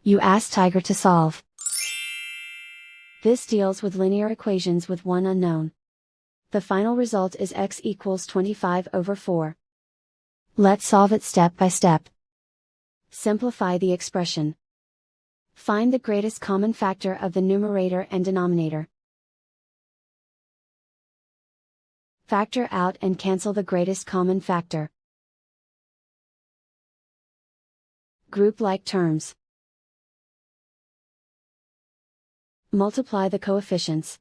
You ask Tiger to solve. This deals with linear equations with one unknown. The final result is x equals 25/4. Let's solve it step by step. Simplify the expression. Find the greatest common factor of the numerator and denominator. Factor out and cancel the greatest common factor. Group like terms. Multiply the coefficients.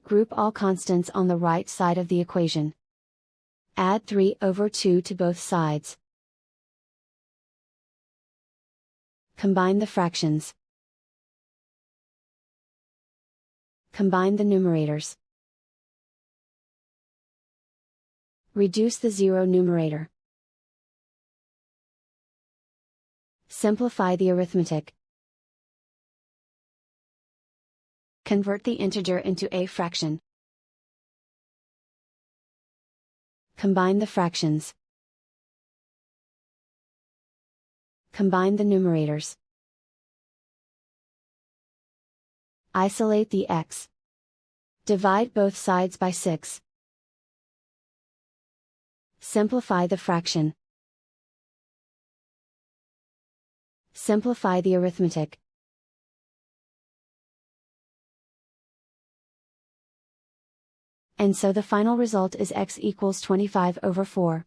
Group all constants on the right side of the equation. Add 3/2 to both sides. Combine the fractions. Combine the numerators. Reduce the zero numerator. Simplify the arithmetic. Convert the integer into a fraction. Combine the fractions. Combine the numerators. Isolate the x. Divide both sides by 6. Simplify the fraction. Simplify the arithmetic. And so the final result is x equals 25/4.